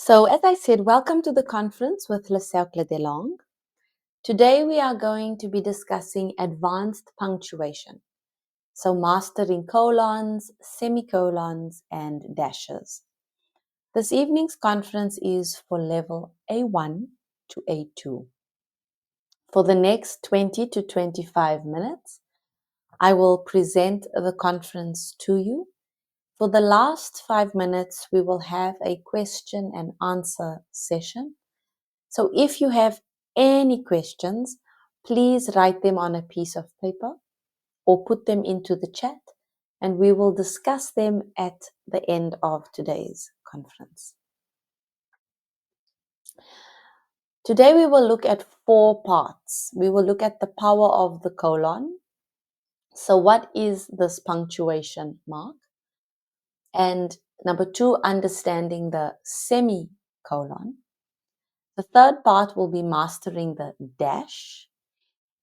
So, as I said, welcome to the conference with Le Cercle des Langues. Today we are going to be discussing advanced punctuation. So, mastering colons, semicolons, and dashes. This evening's conference is for level A1 to A2. For the next 20 to 25 minutes, I will present the conference to you. For the last 5 minutes, we will have a question and answer session. So if you have any questions, please write them on a piece of paper or put them into the chat, and we will discuss them at the end of today's conference. Today we will look at 4 parts. We will look at the power of the colon. So what is this punctuation mark? And number 2, understanding the semicolon. The third part will be mastering the dash.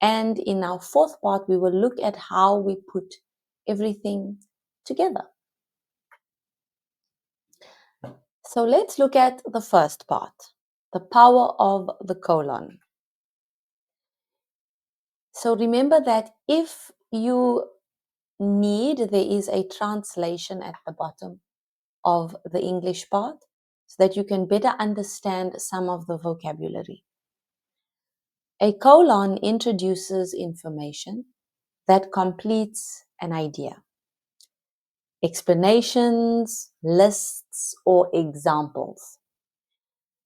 And in our 4th part, we will look at how we put everything together. So let's look at the first part, the power of the colon. So remember that if you need, there is a translation at the bottom of the English part so that you can better understand some of the vocabulary. A colon introduces information that completes an idea. Explanations, lists, or examples.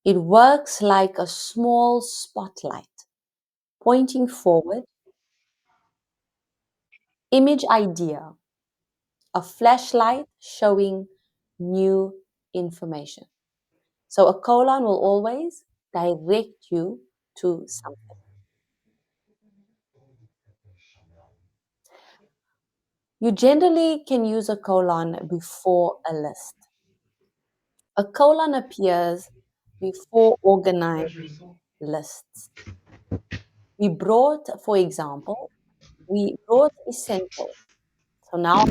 It works like a small spotlight, pointing forward, image idea, a flashlight showing new information. So a colon will always direct you to something. You generally can use a colon before a list. A colon appears before organized lists. For example, we brought essentials. So now,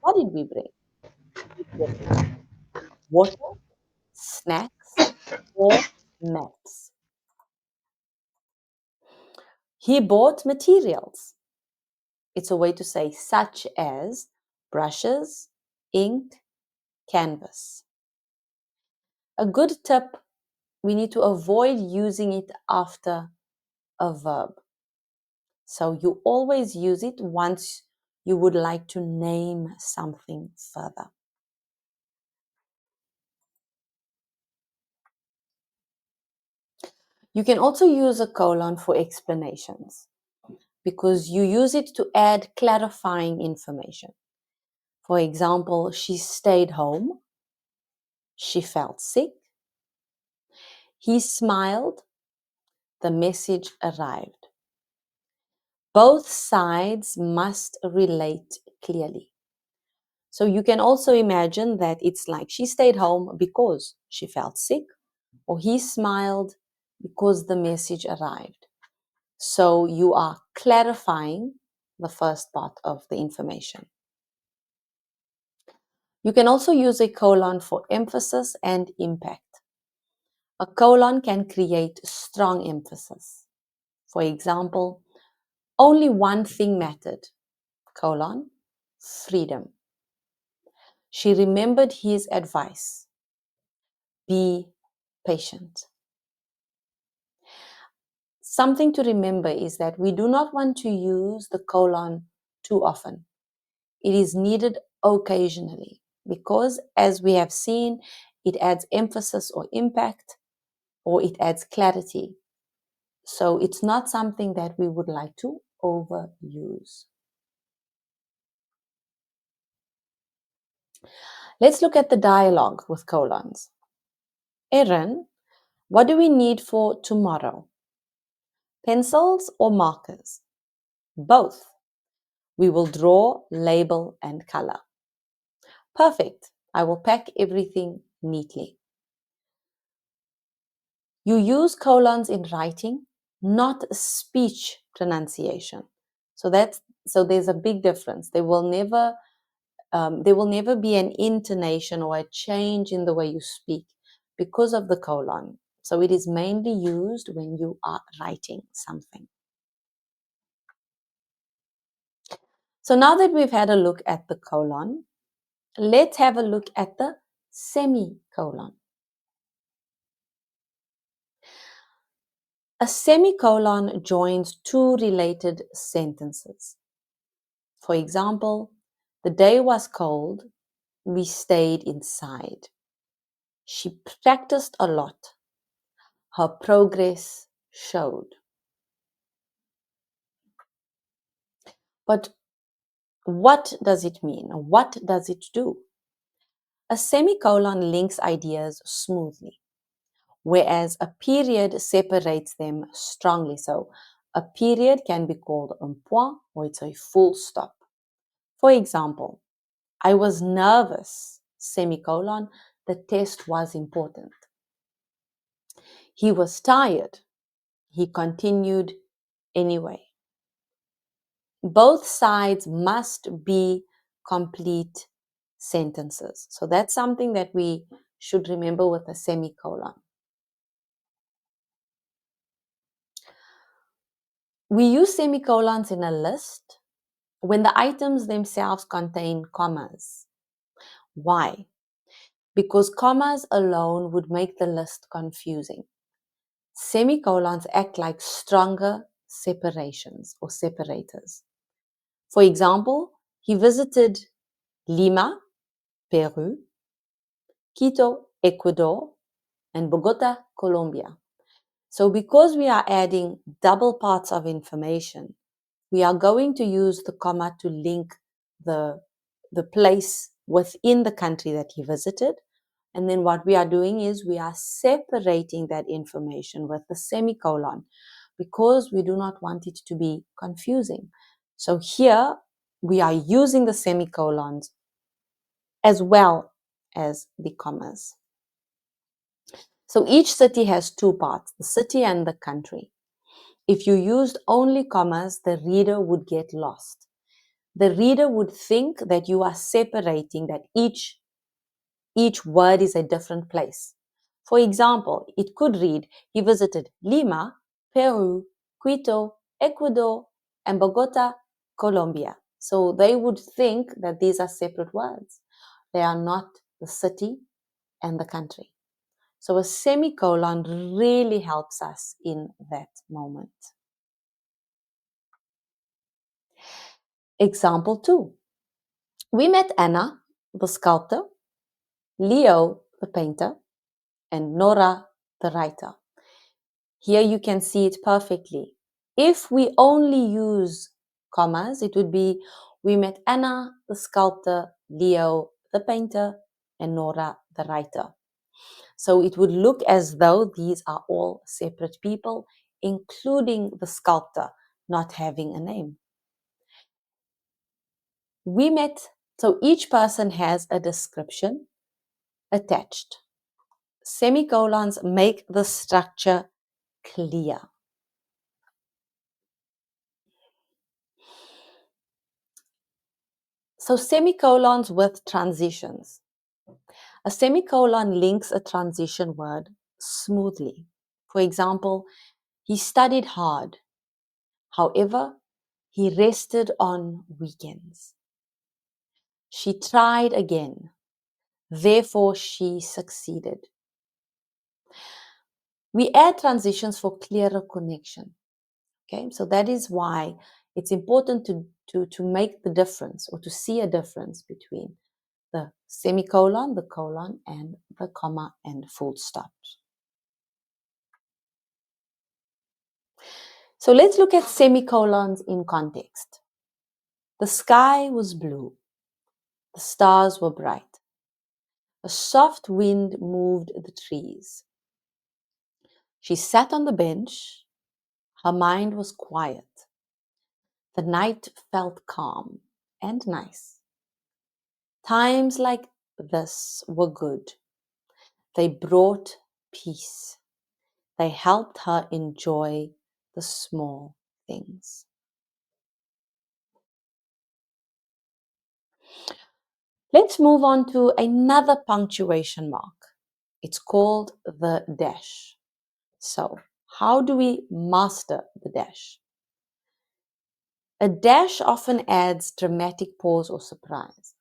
what did we bring? We brought water, snacks, or maps. He bought materials. It's a way to say such as brushes, ink, canvas. A good tip, we need to avoid using it after a verb. So you always use it once you would like to name something further. You can also use a colon for explanations because you use it to add clarifying information. For example, she stayed home. She felt sick. He smiled. The message arrived. Both sides must relate clearly. So you can also imagine that it's like she stayed home because she felt sick, or he smiled because the message arrived. So you are clarifying the first part of the information. You can also use a colon for emphasis and impact. A colon can create strong emphasis. For example, only one thing mattered, colon, freedom. She remembered his advice. Be patient. Something to remember is that we do not want to use the colon too often. It is needed occasionally because, as we have seen, it adds emphasis or impact, or it adds clarity. So it's not something that we would like to overuse. Let's look at the dialogue with colons. Erin, what do we need for tomorrow? Pencils or markers? Both. We will draw, label, and color. Perfect. I will pack everything neatly. You use colons in writing, not speech pronunciation. So there's a big difference. There will never be an intonation or a change in the way you speak because of the colon. So it is mainly used when you are writing something. So now that we've had a look at the colon, let's have a look at the semicolon. A semicolon joins two related sentences. For example, the day was cold, we stayed inside. She practiced a lot. Her progress showed. But what does it mean? What does it do? A semicolon links ideas smoothly, whereas a period separates them strongly. So a period can be called un point or it's a full stop. For example, I was nervous, semicolon, the test was important. He was tired. He continued anyway. Both sides must be complete sentences. So that's something that we should remember with a semicolon. We use semicolons in a list when the items themselves contain commas. Why? Because commas alone would make the list confusing. Semicolons act like stronger separations or separators. For example, he visited Lima, Peru, Quito, Ecuador, and Bogota, Colombia. So because we are adding double parts of information, we are going to use the comma to link the place within the country that he visited. And then what we are doing is we are separating that information with the semicolon because we do not want it to be confusing. So here we are using the semicolons as well as the commas. So each city has two parts, the city and the country. If you used only commas, the reader would get lost. The reader would think that you are separating, that each word is a different place. For example, it could read, he visited Lima, Peru, Quito, Ecuador, and Bogota, Colombia. So they would think that these are separate words. They are not the city and the country. So a semicolon really helps us in that moment. Example 2. We met Anna, the sculptor, Leo, the painter, and Nora, the writer. Here you can see it perfectly. If we only use commas, it would be we met Anna, the sculptor, Leo, the painter, and Nora, the writer. So it would look as though these are all separate people, including the sculptor not having a name. We met, so each person has a description attached. Semicolons make the structure clear. So semicolons with transitions. A semicolon links a transition word smoothly. For example, he studied hard. However, he rested on weekends. She tried again. Therefore, she succeeded. We add transitions for clearer connection. Okay, so that is why it's important to make the difference or to see a difference between the semicolon, the colon, and the comma and full stops. So let's look at semicolons in context. The sky was blue. The stars were bright. A soft wind moved the trees. She sat on the bench. Her mind was quiet. The night felt calm and nice. Times like this were good. They brought peace. They helped her enjoy the small things. Let's move on to another punctuation mark. It's called the dash. So, how do we master the dash? A dash often adds dramatic pause or surprise.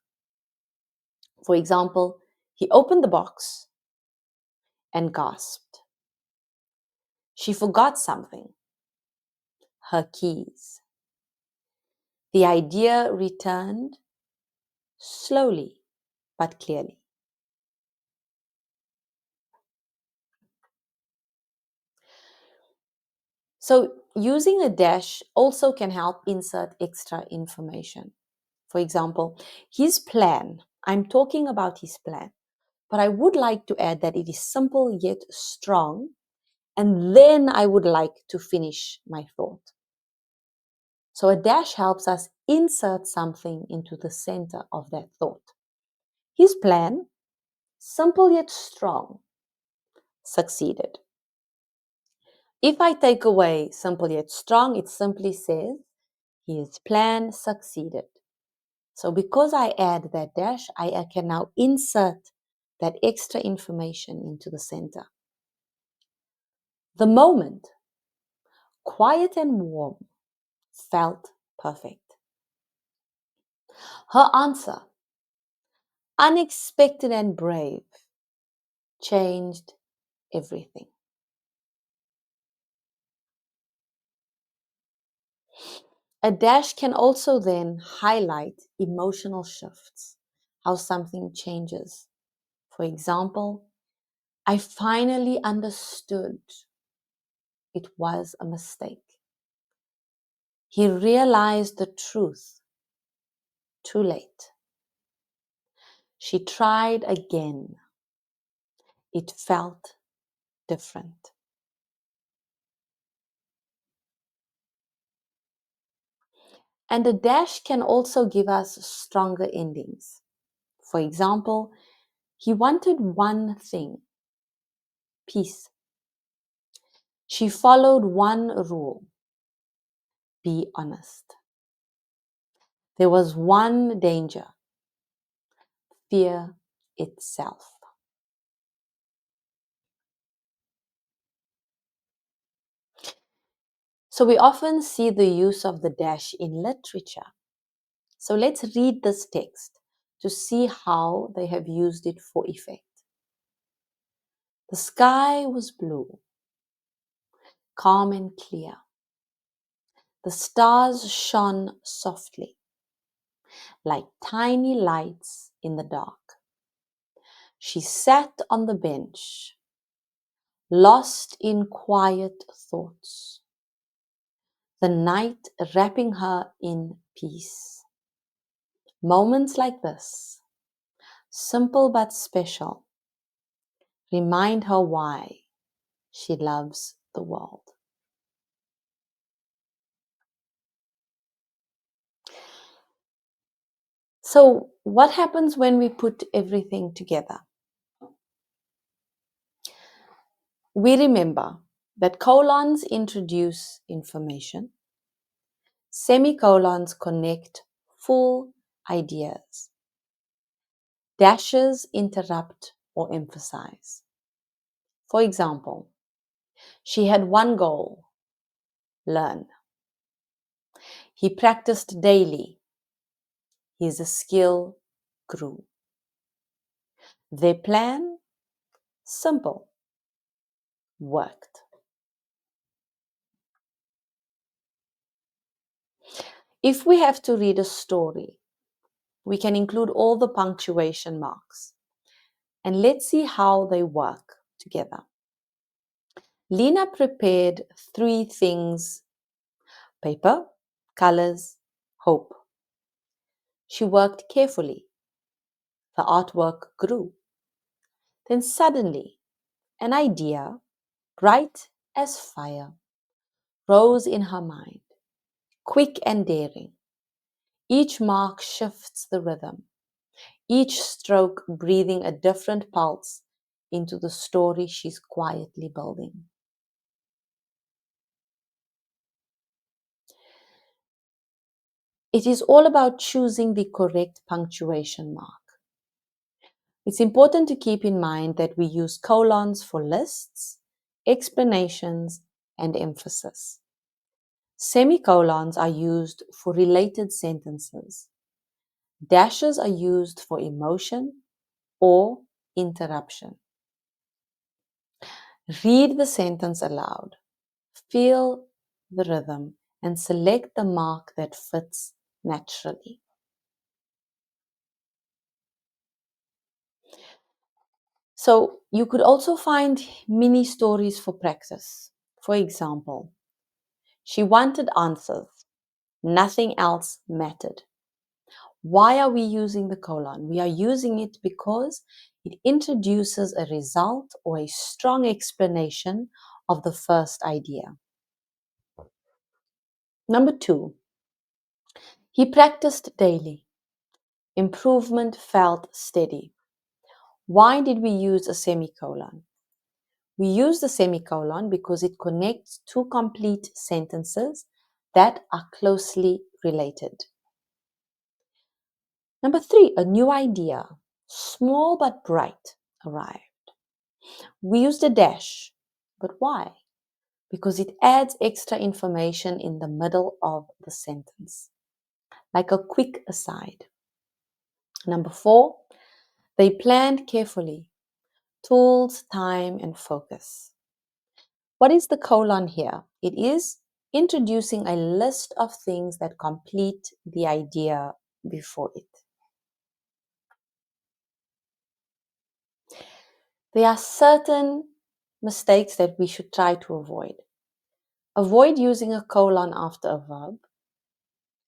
For example, he opened the box and gasped. She forgot something, her keys. The idea returned slowly but clearly. So using a dash also can help insert extra information. For example, his plan. I'm talking about his plan, but I would like to add that it is simple yet strong, and then I would like to finish my thought. So a dash helps us insert something into the center of that thought. His plan, simple yet strong, succeeded. If I take away simple yet strong, it simply says his plan succeeded. So because I add that dash, I can now insert that extra information into the center. The moment, quiet and warm, felt perfect. Her answer, unexpected and brave, changed everything. A dash can also then highlight emotional shifts, how something changes. For example, I finally understood it was a mistake. He realized the truth too late. She tried again. It felt different. And the dash can also give us stronger endings. For example, he wanted one thing, peace. She followed one rule, be honest. There was one danger, fear itself. So we often see the use of the dash in literature. So let's read this text to see how they have used it for effect. The sky was blue, calm and clear. The stars shone softly, like tiny lights in the dark. She sat on the bench, lost in quiet thoughts, the night wrapping her in peace. Moments like this, simple but special, remind her why she loves the world. So, what happens when we put everything together? We remember that colons introduce information, semicolons connect full ideas, dashes interrupt or emphasize. For example, she had one goal, learn. He practiced daily. His skill grew. Their plan, simple, worked. If we have to read a story, we can include all the punctuation marks. And let's see how they work together. Lena prepared 3 things: paper, colors, hope. She worked carefully. The artwork grew. Then suddenly, an idea, bright as fire, rose in her mind, quick and daring. Each mark shifts the rhythm, each stroke breathing a different pulse into the story she's quietly building. It is all about choosing the correct punctuation mark. It's important to keep in mind that we use colons for lists, explanations, and emphasis. Semicolons are used for related sentences. Dashes are used for emotion or interruption. Read the sentence aloud. Feel the rhythm and select the mark that fits naturally. So you could also find mini stories for practice. For example, she wanted answers. Nothing else mattered. Why are we using the colon? We are using it because it introduces a result or a strong explanation of the first idea. Number 2, he practiced daily. Improvement felt steady. Why did we use a semicolon? We use the semicolon because it connects two complete sentences that are closely related. Number 3, a new idea, small but bright, arrived. We used a dash, but why? Because it adds extra information in the middle of the sentence, like a quick aside. Number 4, they planned carefully, tools, time, and focus. What is the colon here? It is introducing a list of things that complete the idea before it. There are certain mistakes that we should try to avoid. Avoid using a colon after a verb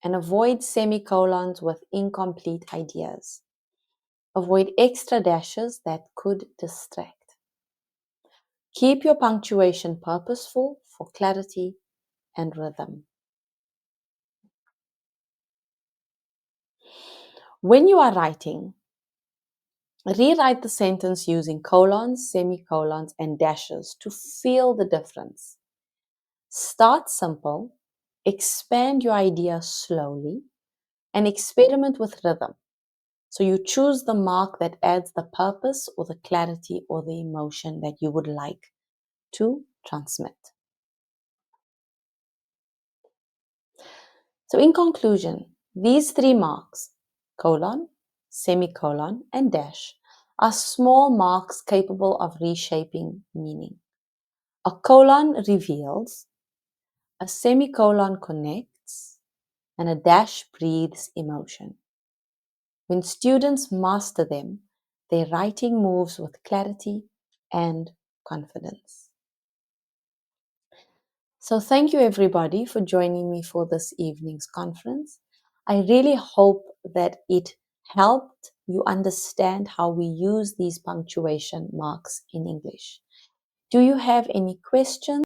and avoid semicolons with incomplete ideas. Avoid extra dashes that could distract. Keep your punctuation purposeful for clarity and rhythm. When you are writing, rewrite the sentence using colons, semicolons, and dashes to feel the difference. Start simple, expand your idea slowly, and experiment with rhythm. So you choose the mark that adds the purpose or the clarity or the emotion that you would like to transmit. So in conclusion, these 3 marks, colon, semicolon, and dash, are small marks capable of reshaping meaning. A colon reveals, a semicolon connects, and a dash breathes emotion. When students master them, their writing moves with clarity and confidence. So thank you everybody for joining me for this evening's conference. I really hope that it helped you understand how we use these punctuation marks in English. Do you have any questions?